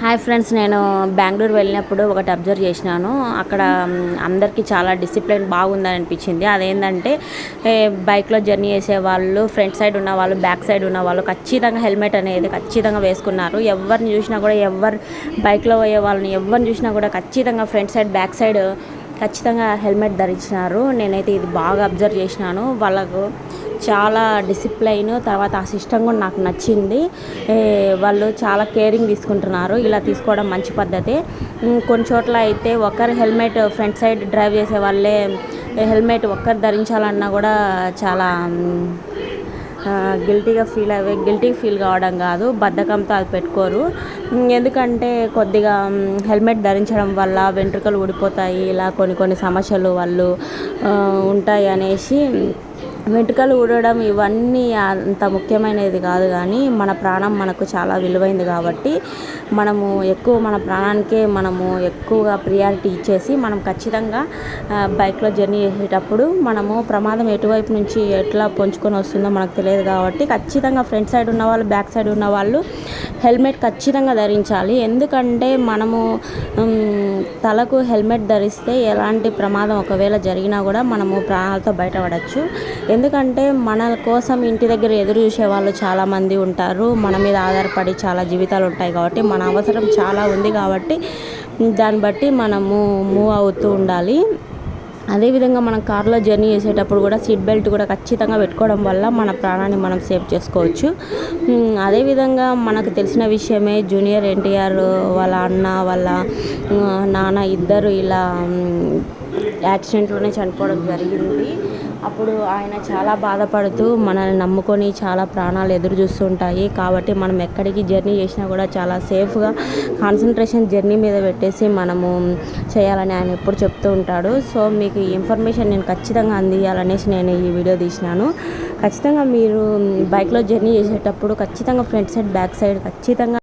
Hi friends, నేను బెంగళూరు వెళ్ళినప్పుడు ఒకటి అబ్జర్వ్ చేసినాను. అక్కడ అందరికీ చాలా డిసిప్లిన్ బాగుందని అనిపించింది. అదేంటంటే బైక్లో జర్నీ చేసే వాళ్ళు, ఫ్రంట్ సైడ్ ఉన్న వాళ్ళు, బ్యాక్ సైడ్ ఉన్న వాళ్ళు ఖచ్చితంగా హెల్మెట్ అనేది ఖచ్చితంగా వేసుకున్నారు. ఎవరిని చూసినా కూడా, బైక్లో పోయే వాళ్ళని ఎవరిని చూసినా కూడా ఖచ్చితంగా ఫ్రంట్ సైడ్, బ్యాక్ సైడ్ ఖచ్చితంగా హెల్మెట్ ధరించినారు. నేనైతే ఇది బాగా అబ్జర్వ్ చేసినాను. వాళ్ళకు చాలా డిసిప్లైన్, తర్వాత ఆ సిస్టమ్ కూడా నాకు నచ్చింది. వాళ్ళు చాలా కేరింగ్ తీసుకుంటున్నారు. ఇలా తీసుకోవడం మంచి పద్ధతి. కొన్ని చోట్ల అయితే ఒకరు హెల్మెట్, ఫ్రంట్ సైడ్ డ్రైవ్ చేసే వాళ్ళే హెల్మెట్ ఒక్కరు ధరించాలన్నా కూడా చాలా గిల్టీగా ఫీల్ కావడం కాదు, బద్ధకంతో అది పెట్టుకోరు. ఎందుకంటే కొద్దిగా హెల్మెట్ ధరించడం వల్ల వెంట్రుకలు ఊడిపోతాయి, ఇలా కొన్ని సమస్యలు వాళ్ళు ఉంటాయి అనేసి. వెంట్రుకలు ఊడడం ఇవన్నీ అంత ముఖ్యమైనది కాదు, కానీ మన ప్రాణం మనకు చాలా విలువైంది కాబట్టి మన ప్రాణానికే మనము ఎక్కువగా ప్రియారిటీ ఇచ్చేసి మనం ఖచ్చితంగా బైక్లో జర్నీ చేసేటప్పుడు మనము ప్రమాదం ఎటువైపు నుంచి ఎట్లా పొంచుకొని వస్తుందో మనకు తెలియదు కాబట్టి ఖచ్చితంగా ఫ్రంట్ సైడ్ ఉన్న వాళ్ళు, బ్యాక్ సైడ్ ఉన్న వాళ్ళు హెల్మెట్ ఖచ్చితంగా ధరించాలి. ఎందుకంటే మనము తలకు హెల్మెట్ ధరిస్తే ఎలాంటి ప్రమాదం ఒకవేళ జరిగినా కూడా మనము ప్రాణాలతో బయటపడవచ్చు. ఎందుకంటే మన కోసం ఇంటి దగ్గర ఎదురు చూసే వాళ్ళు చాలామంది ఉంటారు. మన మీద ఆధారపడి చాలా జీవితాలు ఉంటాయి కాబట్టి మన అవసరం చాలా ఉంది కాబట్టి దాన్ని బట్టి మనము మూవ్ అవుతూ ఉండాలి. అదేవిధంగా మనం కార్లో జర్నీ చేసేటప్పుడు కూడా సీట్ బెల్ట్ కూడా ఖచ్చితంగా పెట్టుకోవడం వల్ల మన ప్రాణాన్ని మనం సేవ్ చేసుకోవచ్చు. అదేవిధంగా మనకు తెలిసిన విషయమే, జూనియర్ ఎన్టీఆర్ వాళ్ళ అన్న, వాళ్ళ నాన్న ఇద్దరు ఇలా యాక్సిడెంట్లోనే చనిపోవడం జరిగింది. అప్పుడు ఆయన చాలా బాధపడుతూ మనల్ని నమ్ముకొని చాలా ప్రాణాలు ఎదురు చూస్తుంటాయి. కాబట్టి మనం ఎక్కడికి జర్నీ చేసినా కూడా చాలా సేఫ్గా కాన్సన్ట్రేషన్ జర్నీ మీద పెట్టేసి మనము చేయాలని ఆయన ఎప్పుడు చెప్తూ ఉంటాడు. సో మీకు ఈ ఇన్ఫర్మేషన్ నేను ఖచ్చితంగా అందియాలనేసి నేను ఈ వీడియో తీసినాను. ఖచ్చితంగా మీరు బైక్లో జర్నీ చేసేటప్పుడు ఖచ్చితంగా ఫ్రంట్ సైడ్, బ్యాక్ సైడ్ ఖచ్చితంగా